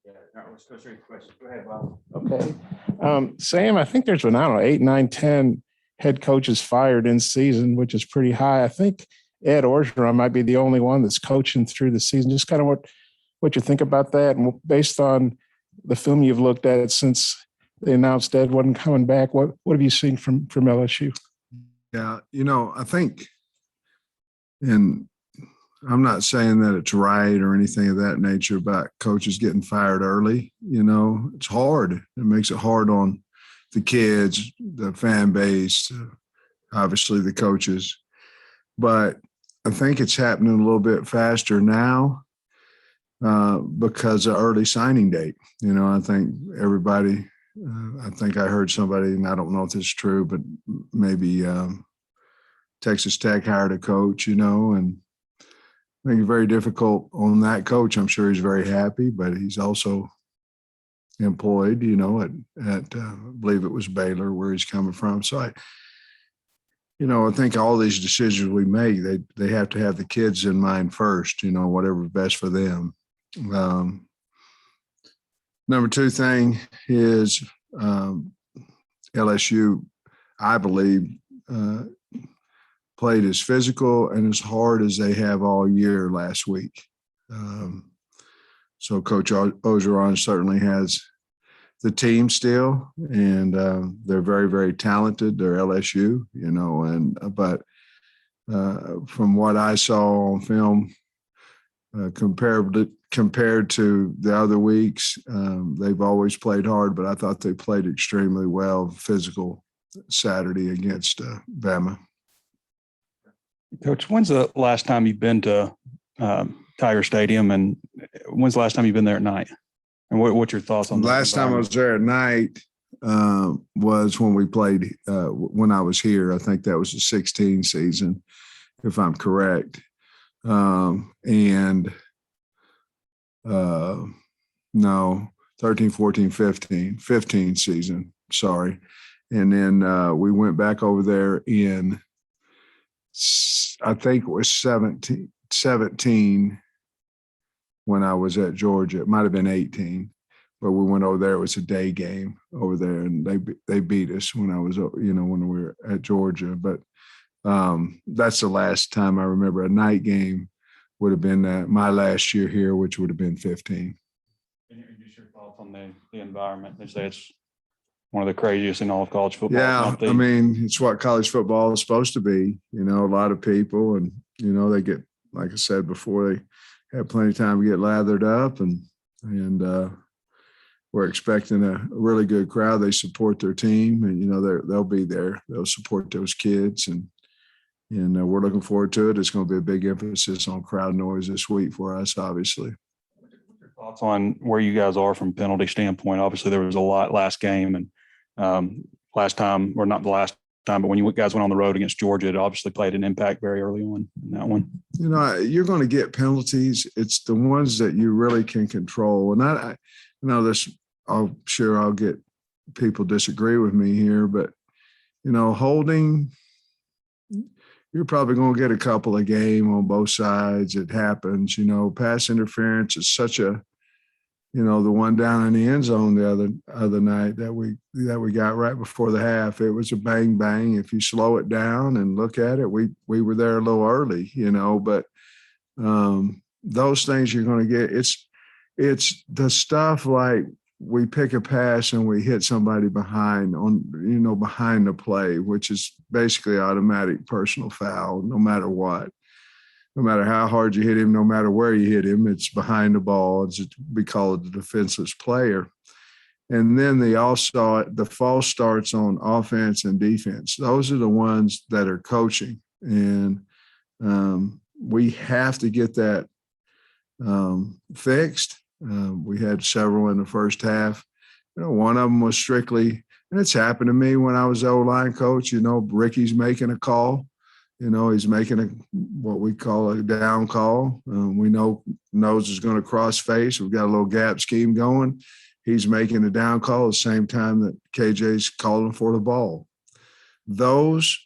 Yeah, all right, let's go straight to questions. Go ahead, Bob. Okay. Sam, I think there's been, I don't know, 8, 9, 10 head coaches fired in season, which is pretty high. I think Ed Orgeron might be the only one that's coaching through the season. Just kind of what you think about that, and based on the film you've looked at since they announced Ed wasn't coming back, what have you seen from LSU? Yeah, I think, and I'm not saying that it's right or anything of that nature about coaches getting fired early. It's hard. It makes it hard on the kids, the fan base, obviously the coaches. But I think it's happening a little bit faster now because of early signing date. I think everybody, I think I heard somebody, and I don't know if this is true, but maybe Texas Tech hired a coach, and I think it's very difficult on that coach. I'm sure he's very happy, but he's also employed, at I believe it was Baylor where he's coming from. So I think all these decisions we make, they have to have the kids in mind first, whatever's best for them. Number two thing is LSU, I believe, played as physical and as hard as they have all year last week. So Coach Orgeron certainly has the team still, and they're very, very talented. They're LSU, but from what I saw on film, compared to the other weeks, they've always played hard, but I thought they played extremely well, physical Saturday against Bama. Coach, when's the last time you've been to Tiger Stadium, and when's the last time you've been there at night? And what's your thoughts on that? Last time I was there at night was when we played, when I was here. I think that was the 16 season, if I'm correct. No, 13, 14, 15 season, sorry. And then we went back over there in, I think it was 17 when I was at Georgia. It might have been 18, but we went over there. It was a day game over there, and they beat us when I was, when we were at Georgia. But that's the last time I remember. A night game would have been my last year here, which would have been 15. And just your thoughts on the environment. They say it's one of the craziest in all of college football. Yeah, I mean, it's what college football is supposed to be. A lot of people, and they get, like I said before, they have plenty of time to get lathered up, and we're expecting a really good crowd. They support their team, and they'll be there. They'll support those kids, and we're looking forward to it. It's going to be a big emphasis on crowd noise this week for us, obviously. What's your thoughts on where you guys are from penalty standpoint? Obviously, there was a lot last game, and last time, or not the last time, but when you guys went on the road against Georgia, it obviously played an impact very early on in that one. You're going to get penalties. It's the ones that you really can control. And I'm sure I'll get people disagree with me here, but, holding, you're probably going to get a couple a game on both sides. It happens. Pass interference is such a, the one down in the end zone the other night that we got right before the half. It was a bang bang. If you slow it down and look at it, we were there a little early, but those things you're going to get. It's the stuff like we pick a pass and we hit somebody behind the play, which is basically automatic personal foul, no matter what. No matter how hard you hit him, no matter where you hit him, it's behind the ball. We call it the defenseless player. And then the false starts on offense and defense. Those are the ones that are coaching. And we have to get that fixed. We had several in the first half. One of them was strictly, and it's happened to me when I was the O-line coach, Ricky's making a call. He's making what we call a down call. We know nose is going to cross face. We've got a little gap scheme going. He's making a down call at the same time that KJ's calling for the ball. Those,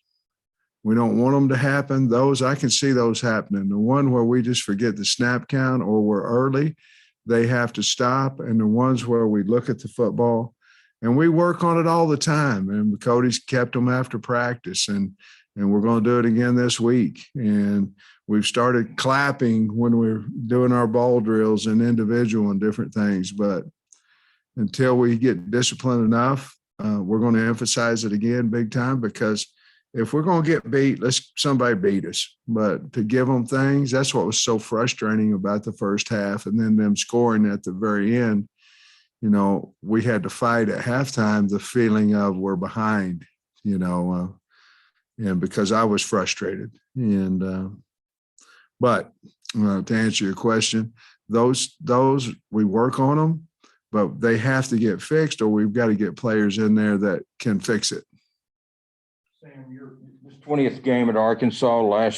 we don't want them to happen. Those, I can see those happening. The one where we just forget the snap count or we're early, they have to stop, and the ones where we look at the football, and we work on it all the time. And Cody's kept them after practice, and we're going to do it again this week. And we've started clapping when we're doing our ball drills and individual and different things. But until we get disciplined enough, we're going to emphasize it again big time, because if we're going to get beat, let's somebody beat us. But to give them things, that's what was so frustrating about the first half, and then them scoring at the very end. You know, we had to fight at halftime the feeling of we're behind, and because I was frustrated. And but to answer your question, those we work on them, but they have to get fixed, or we've got to get players in there that can fix it. Sam, this 20th game at Arkansas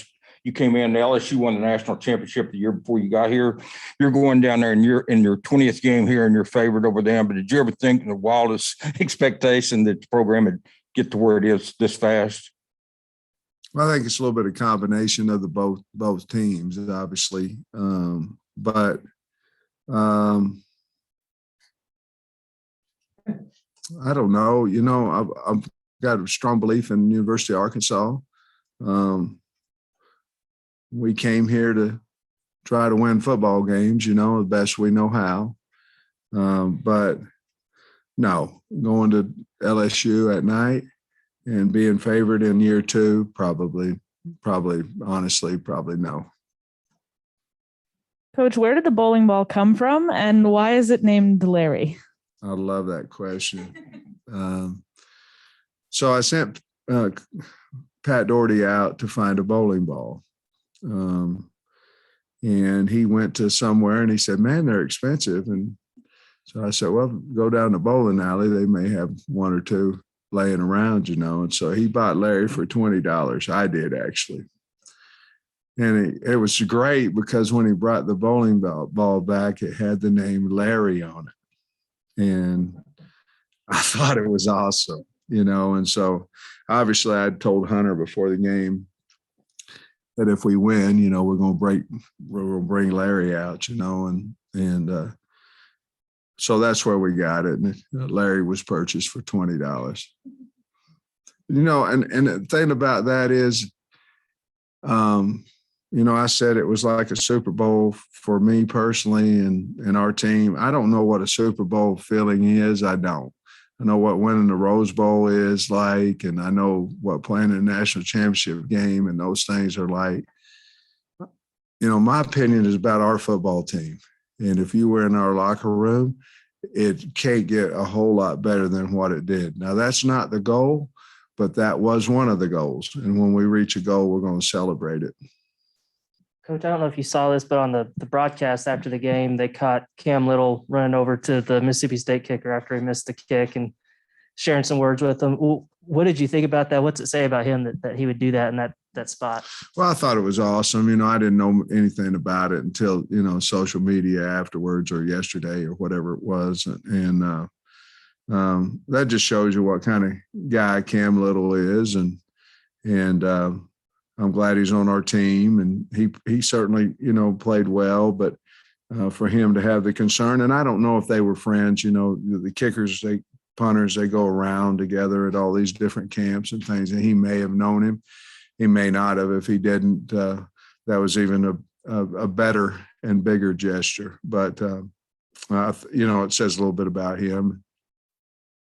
you came in, LSU won the national championship the year before you got here. You're going down there and you're in your 20th game here and you're favored over them. But did you ever think in the wildest expectation that the program would get to where it is this fast? Well, I think it's a little bit of combination of the both teams, obviously. But I don't know. I've got a strong belief in the University of Arkansas. We came here to try to win football games, the best we know how. But no, going to LSU at night and being favored in year two, probably no. Coach, where did the bowling ball come from, and why is it named Larry? I love that question. So I sent Pat Doherty out to find a bowling ball. And he went to somewhere and he said, man, they're expensive. And so I said, well, go down the bowling alley. They may have one or two laying around, And so he bought Larry for $20. I did, actually. And it was great because when he brought the bowling ball back, it had the name Larry on it. And I thought it was awesome, And so obviously I told Hunter before the game that if we win, we're going to bring Larry out, and so that's where we got it. And Larry was purchased for $20. And the thing about that is, I said it was like a Super Bowl for me personally and our team. I don't know what a Super Bowl feeling is. I don't. I know what winning the Rose Bowl is like, and I know what playing in a national championship game and those things are like. My opinion is about our football team. And if you were in our locker room, it can't get a whole lot better than what it did. Now, that's not the goal, but that was one of the goals. And when we reach a goal, we're going to celebrate it. Coach, I don't know if you saw this, but on the broadcast after the game, they caught Cam Little running over to the Mississippi State kicker after he missed the kick and sharing some words with him. What did you think about that? What's it say about him that he would do that in that spot? Well, I thought it was awesome. I didn't know anything about it until, social media afterwards or yesterday or whatever it was. And that just shows you what kind of guy Cam Little is. And I'm glad he's on our team, and he certainly, played well, but for him to have the concern, and I don't know if they were friends, the kickers, punters, they go around together at all these different camps and things, and he may have known him. He may not have. If he didn't, that was even a better and bigger gesture. But, it says a little bit about him.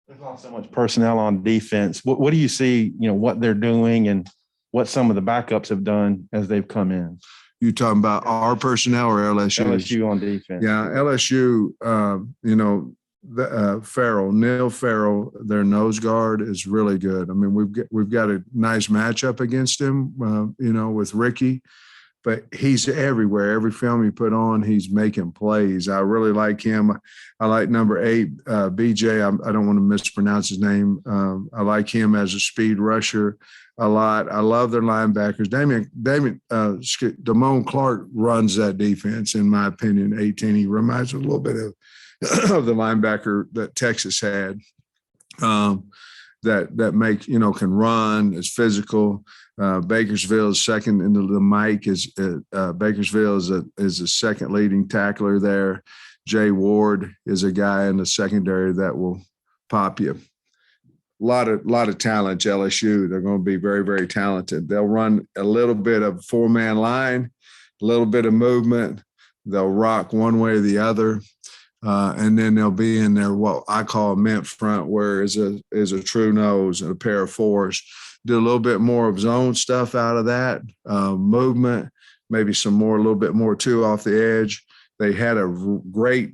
There's not so much personnel on defense. What do you see, what they're doing and what some of the backups have done as they've come in? You talking about our personnel or LSU? LSU on defense. Yeah, LSU, Neil Farrell, their nose guard is really good. I mean, we've got a nice matchup against him, with Ricky, but he's everywhere. Every film you put on, he's making plays. I really like him. I like number 8, BJ. I don't want to mispronounce his name. I like him as a speed rusher a lot. I love their linebackers. Damone Clark runs that defense, in my opinion. 18. He reminds me a little bit of the linebacker that Texas had. That make can run, is physical. Bakersville is second into the mic. Bakersville is a second leading tackler there. Jay Ward is a guy in the secondary that will pop you. A lot of talent, LSU. They're going to be very, very talented. They'll run a little bit of four-man line, a little bit of movement. They'll rock one way or the other. And then they'll be in there, what I call a mint front, where is a true nose and a pair of fours. Do a little bit more of zone stuff out of that, movement, maybe a little bit more too off the edge. They had a great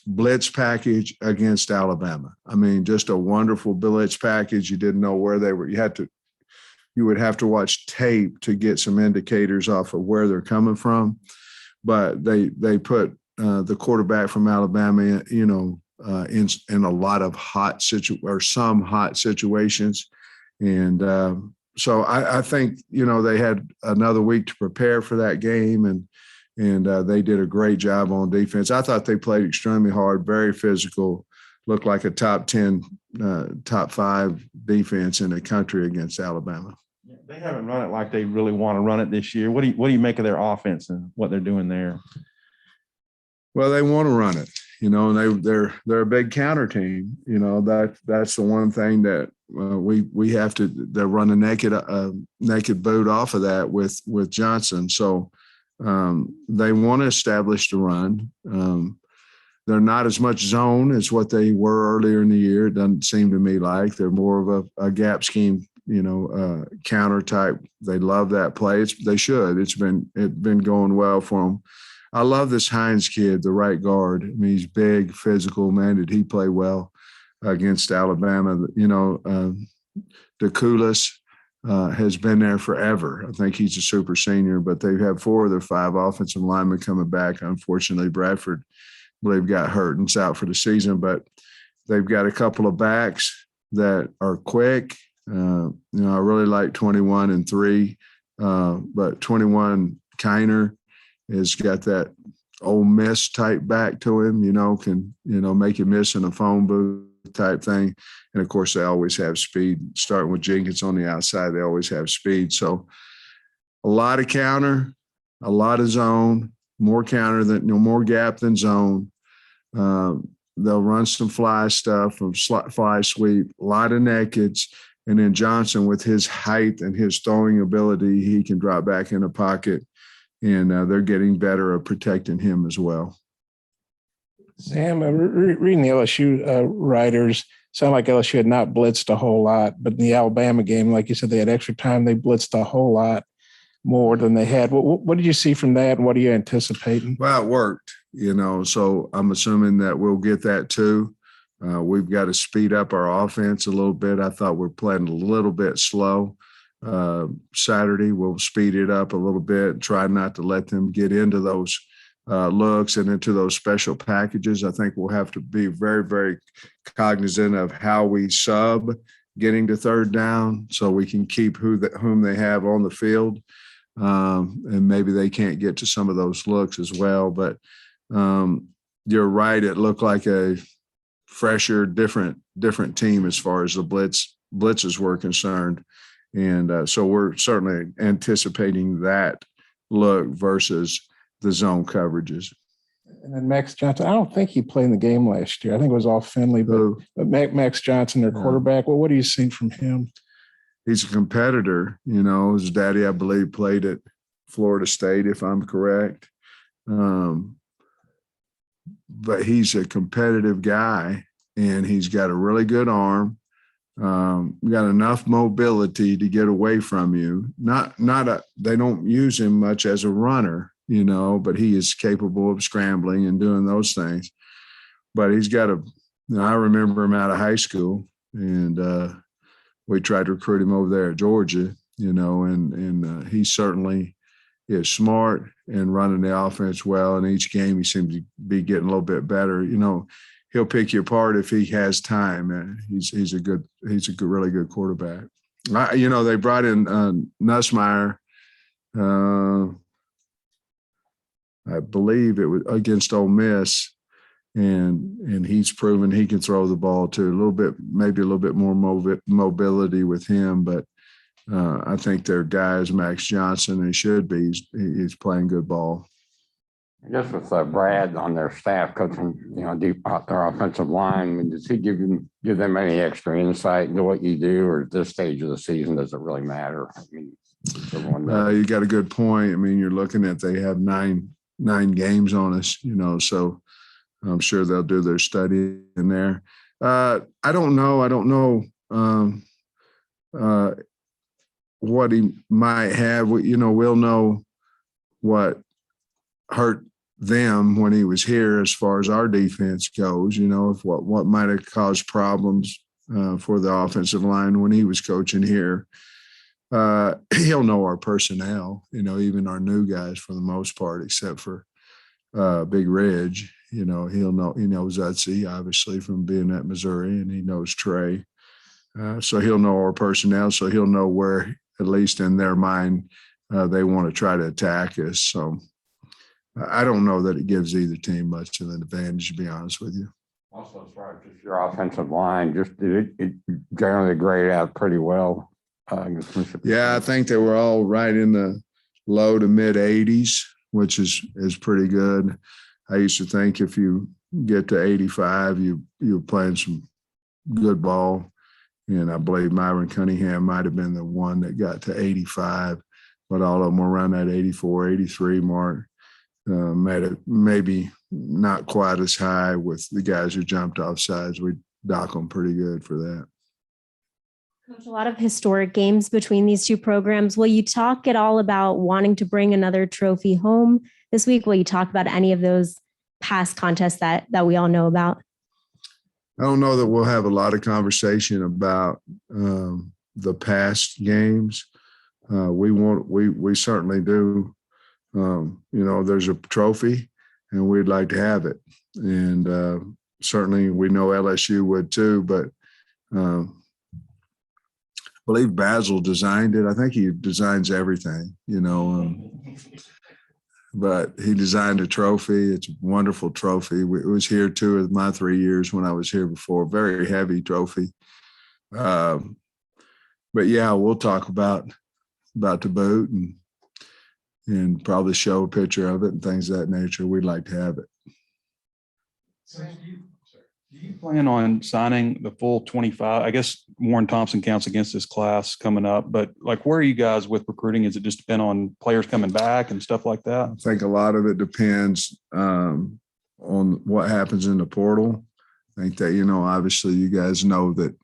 blitz package against Alabama. I mean, just a wonderful blitz package. You didn't know where they were. You would have to watch tape to get some indicators off of where they're coming from. But they put the quarterback from Alabama, in a lot of some hot situations. And so I think, they had another week to prepare for that game, and they did a great job on defense. I thought they played extremely hard, very physical, looked like a top 10, top 5 defense in the country against Alabama. They haven't run it like they really want to run it this year. What do you make of their offense and what they're doing there? Well, they want to run it, and they're a big counter team. That's the one thing that we have to. They run a naked boot off of that with Johnson. So they want to establish the run. They're not as much zone as what they were earlier in the year. It doesn't seem to me like they're more of a gap scheme, counter type. They love that play. They should. It's been going well for them. I love this Hines kid, the right guard. I mean, he's big, physical. Man, did he play well against Alabama? DeCoulis has been there forever. I think he's a super senior, but they have 4 of their 5 offensive linemen coming back. Unfortunately, Bradford, I believe, got hurt and's out for the season, but they've got a couple of backs that are quick. I really like 21 and 3, but 21 Kiner has got that Ole Miss type back to him, can, make you miss in a phone booth type thing. And of course, they always have speed. Starting with Jenkins on the outside, they always have speed. So a lot of counter, a lot of zone, more counter than, more gap than zone. They'll run some fly stuff from fly sweep, a lot of nakeds. And then Johnson, with his height and his throwing ability, he can drop back in the pocket. And they're getting better at protecting him as well. Sam, reading the LSU writers, sound like LSU had not blitzed a whole lot, but in the Alabama game, like you said, they had extra time. They blitzed a whole lot more than they had. What did you see from that, and what are you anticipating? Well, it worked, so I'm assuming that we'll get that too. We've got to speed up our offense a little bit. I thought we're playing a little bit slow. Saturday, we'll speed it up a little bit, try not to let them get into those looks and into those special packages. I think we'll have to be very, very cognizant of how we sub getting to third down so we can keep whom they have on the field. And maybe they can't get to some of those looks as well. But you're right. It looked like a fresher, different team as far as the blitzes were concerned. And so we're certainly anticipating that look versus the zone coverages. And then Max Johnson, I don't think he played in the game last year. I think it was all Finley, but Max Johnson, their quarterback, what do you see from him? He's a competitor. His daddy, I believe, played at Florida State, if I'm correct. But he's a competitive guy, and he's got a really good arm. Got enough mobility to get away from you. They don't use him much as a runner, but he is capable of scrambling and doing those things. But he's got I remember him out of high school, and we tried to recruit him over there at Georgia, and he certainly is smart and running the offense well. And each game he seems to be getting a little bit better. He'll pick you apart if he has time. He's a really good quarterback. They brought in Nussmeier. I believe it was against Ole Miss, and he's proven he can throw the ball too. Maybe a little bit more mobility with him, but I think their guy is Max Johnson. He should be. He's playing good ball. I guess with Brad on their staff coaching, deep out their offensive line, I mean, does he give them any extra insight into what you do, or at this stage of the season, does it really matter? I mean, everyone knows. You got a good point. I mean, you're looking at they have nine games on us, so I'm sure they'll do their study in there. I don't know. What he might have. We'll know what hurt them when he was here as far as our defense goes, if what might have caused problems for the offensive line when he was coaching here. He'll know our personnel, even our new guys for the most part, except for Big Ridge. He knows Utsy, obviously, from being at Missouri, and he knows Trey. So he'll know our personnel, so he'll know where, at least in their mind, they want to try to attack us. So I don't know that it gives either team much of an advantage, to be honest with you. Also, as far as just your offensive line, just it generally graded out pretty well. Yeah, I think they were all right in the low to mid 80s, which is pretty good. I used to think if you get to 85, you're playing some good ball. And I believe Myron Cunningham might have been the one that got to 85, but all of them were around that 84, 83 mark. Made it maybe not quite as high with the guys who jumped off sides. We dock them pretty good for that. Coach, a lot of historic games between these two programs. Will you talk at all about wanting to bring another trophy home this week? Will you talk about any of those past contests that we all know about? I don't know that we'll have a lot of conversation about the past games. We certainly do. There's a trophy, and we'd like to have it, and certainly we know LSU would too. But I believe Basil designed it. I think he designs everything, but he designed a trophy. It's a wonderful trophy. It was here 2 of my 3 years when I was here before. Very heavy trophy. But yeah, we'll talk about the boot and probably show a picture of it and things of that nature. We'd like to have it. Do you plan on signing the full 25? I guess Warren Thompson counts against this class coming up, but where are you guys with recruiting? Is it just depend on players coming back and stuff like that? I think a lot of it depends on what happens in the portal. I think that, obviously you guys know that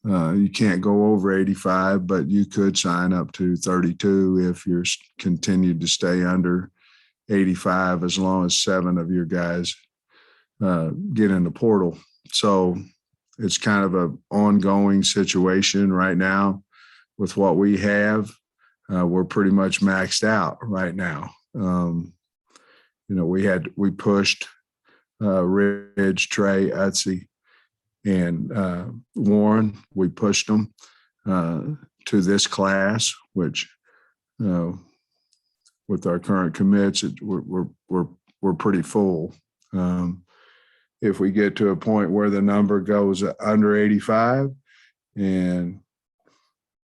you can't go over 85, but you could sign up to 32 if you're continued to stay under 85, as long as 7 of your guys get in the portal. So it's kind of an ongoing situation right now with what we have. We're pretty much maxed out right now. We pushed Ridge, Trey, Utsy, and Warren. We pushed them to this class, which with our current commits, we're pretty full. If we get to a point where the number goes under 85, and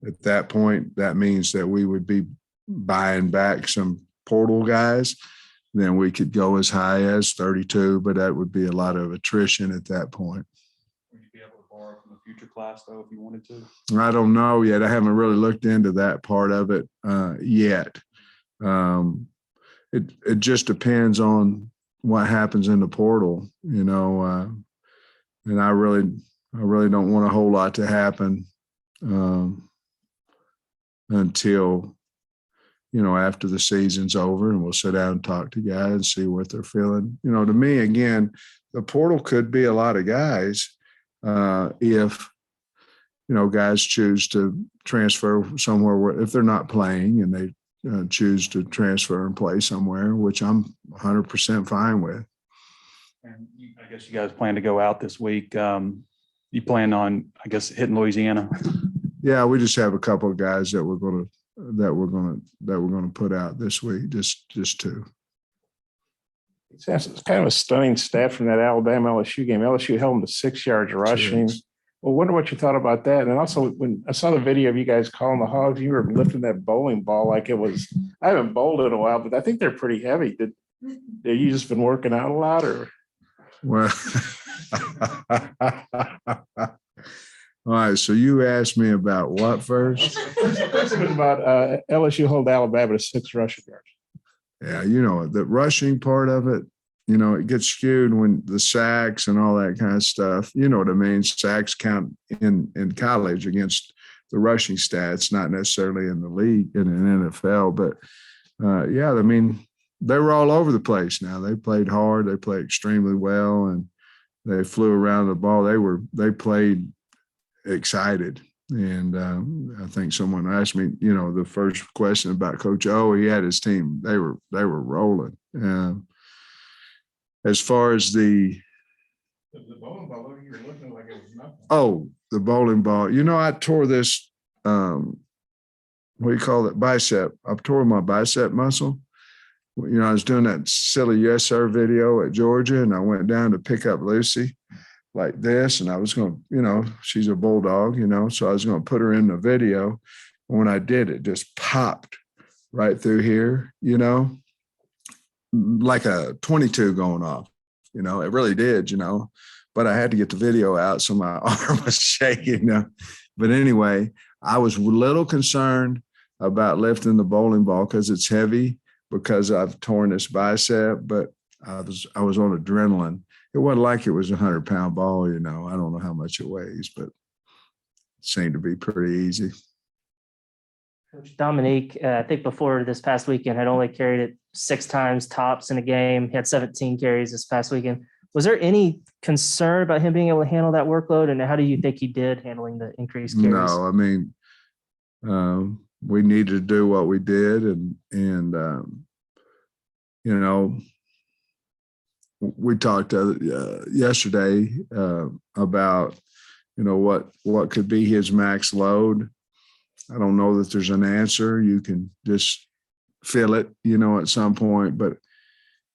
at that point, that means that we would be buying back some portal guys, then we could go as high as 32, but that would be a lot of attrition at that point. Would you be able to borrow from the future class, though, if you wanted to? I don't know yet. I haven't really looked into that part of it yet. It just depends on what happens in the portal, and I really don't want a whole lot to happen until after the season's over, and we'll sit down and talk to guys and see what they're feeling. To me, again, the portal could be a lot of guys if guys choose to transfer somewhere where, if they're not playing and they choose to transfer and play somewhere, which I'm 100% fine with. And I guess you guys plan to go out this week. You plan on, I guess, hitting Louisiana? Yeah, we just have a couple of guys that we're going to put out this week, just 2. It's kind of a stunning stat from that Alabama LSU game. LSU held them to 6 yards rushing. Well, wonder what you thought about that. And also, when I saw the video of you guys calling the Hogs, you were lifting that bowling ball like it was. I haven't bowled in a while, but I think they're pretty heavy. Have you just been working out a lot, or? Well, all right. So you asked me about what first? First question was about LSU hold Alabama to 6 rushing yards. Yeah, you know, the rushing part of it, you know, it gets skewed when the sacks and all that kind of stuff. You know what I mean? Sacks count in college against the rushing stats, not necessarily in the league, in an NFL. But yeah, I mean, they were all over the place now. They played hard. They played extremely well, and they flew around the ball. They played excited. And I think someone asked me, you know, the first question about Coach O. He had his team; they were rolling. As far as the bowling ball, you were looking like it was nothing. Oh, the bowling ball. You know, I tore this. What do you call it? Bicep. I tore my bicep muscle. You know, I was doing that silly yes sir video at Georgia, and I went down to pick up Lucy like this, and I was going to, you know, she's a bulldog, you know, so I was going to put her in the video. And when I did, it just popped right through here, you know, like a 22 going off, you know, it really did, you know, but I had to get the video out. So my arm was shaking, you know? But anyway, I was a little concerned about lifting the bowling ball because it's heavy, because I've torn this bicep, but I was on adrenaline. It wasn't like it was a 100-pound ball, you know. I don't know how much it weighs, but it seemed to be pretty easy. Coach Dominique, I think before this past weekend, had only carried it 6 times tops in a game. He had 17 carries this past weekend. Was there any concern about him being able to handle that workload? And how do you think he did handling the increased carries? No, I mean, we needed to do what we did, and you know, we talked yesterday about, you know, what could be his max load. I don't know that there's an answer. You can just feel it, you know, at some point, but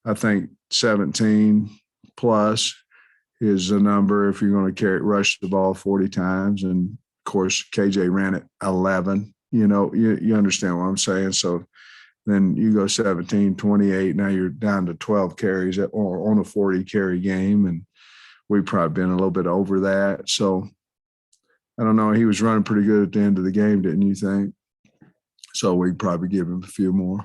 I think 17 plus is a number if you're going to rush the ball 40 times. And of course, KJ ran it 11, you know, you understand what I'm saying? So then you go 17, 28. Now you're down to 12 carries on a 40 carry game. And we've probably been a little bit over that. So I don't know. He was running pretty good at the end of the game, didn't you think? So we'd probably give him a few more.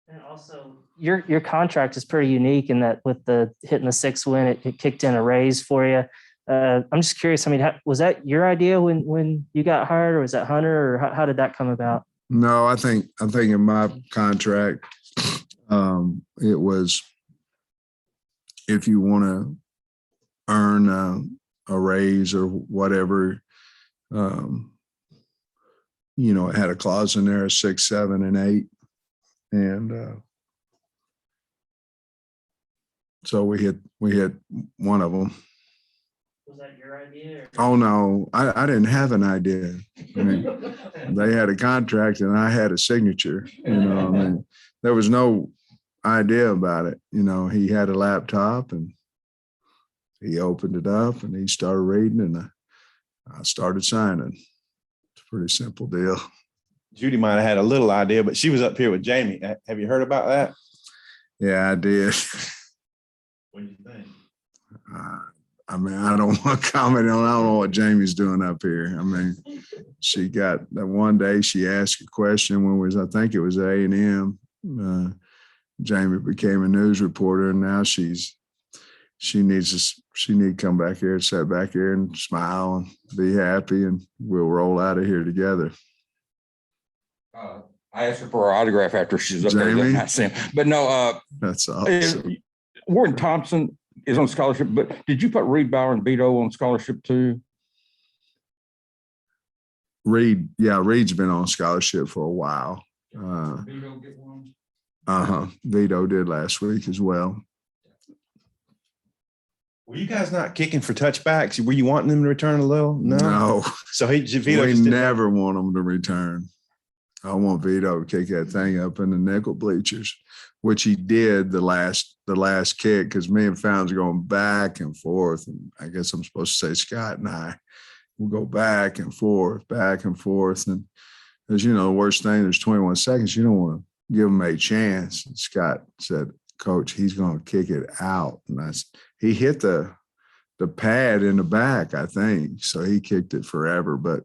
And also, your contract is pretty unique in that with the hitting the 6 win, it kicked in a raise for you. I'm just curious. I mean, was that your idea when you got hired, or was that Hunter, or how did that come about? No, I think in my contract, it was, if you want to earn a raise or whatever, you know, it had a clause in there of 6, 7, and 8. And so we hit one of them. Was that your idea? Oh, no, I didn't have an idea. I mean, they had a contract and I had a signature, you know. I mean, there was no idea about it. You know, he had a laptop and he opened it up and he started reading, and I started signing. It's a pretty simple deal. Judy might have had a little idea, but she was up here with Jamie. Have you heard about that? Yeah, I did. What do you think? I mean, I don't want to comment on, I don't know what Jamie's doing up here. I mean, she got that one day she asked a question when I think it was A&M. Jamie became a news reporter, and now she needs to come back here, sit back here and smile and be happy, and we'll roll out of here together. I asked her for her autograph after she's up there. Jamie? Not saying, but no, That's awesome. Warren Thompson is on scholarship, but did you put Reed Bauer and Vito on scholarship too? Reed's been on scholarship for a while. Vito get one? Vito did last week as well. Were you guys not kicking for touchbacks? Were you wanting them to return a little? No. So Vito We just never want them to return. I want Vito to kick that thing up in the nickel bleachers, which he did the last kick, because me and Founds are going back and forth. And I guess I'm supposed to say Scott and I will go back and forth. And as you know, the worst thing, there's 21 seconds. You don't want to give them a chance. And Scott said, coach, he's going to kick it out. And he hit the pad in the back, I think. So he kicked it forever. But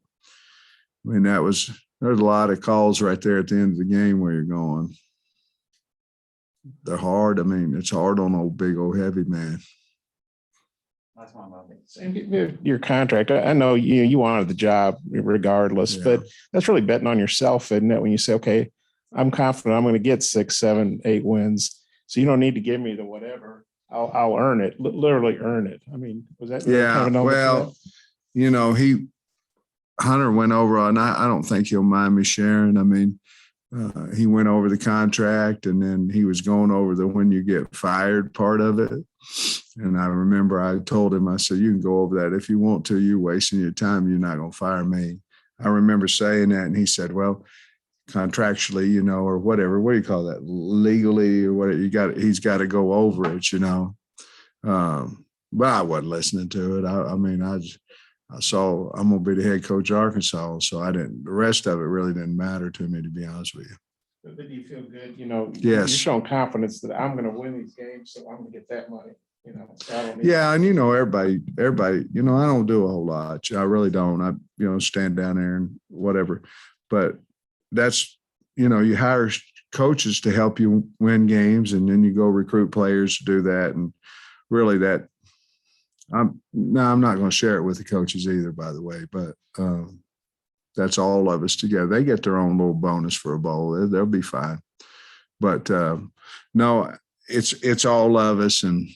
I mean, there's a lot of calls right there at the end of the game where you're going, they're hard. I mean, it's hard on old big old heavy man. That's my moment. Your contract, I know you wanted the job regardless, Yeah. but that's really betting on yourself, isn't it? When you say, okay, I'm confident I'm going to get 6, 7, 8 wins. So you don't need to give me the whatever. I'll earn it, literally earn it. I mean, was that Yeah. kind of a Well, you know, Hunter went over, and I don't think he'll mind me sharing. I mean, he went over the contract, and then he was going over the when you get fired part of it. And I remember I told him, I said, you can go over that if you want to. You're wasting your time. You're not going to fire me. I remember saying that, and he said, well, contractually, you know, or whatever. What do you call that? Legally or whatever. He's got to go over it, you know. But I wasn't listening to it. I mean, I saw I'm going to be the head coach of Arkansas. So the rest of it really didn't matter to me, to be honest with you. But do you feel good? You know, Yes. You're showing confidence that I'm going to win these games, so I'm going to get that money. You know, so I don't need Yeah, and you know, everybody, you know, I don't do a whole lot. I really don't. I, you know, stand down there and whatever. But that's, you know, you hire coaches to help you win games, and then you go recruit players to do that. And really, I'm not going to share it with the coaches either, by the way. But that's all of us together. They get their own little bonus for a bowl. They'll be fine. But no, it's all of us, and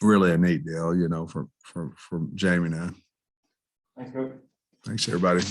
really a neat deal, you know, from Jamie and I. Thanks, Coach. Thanks, everybody.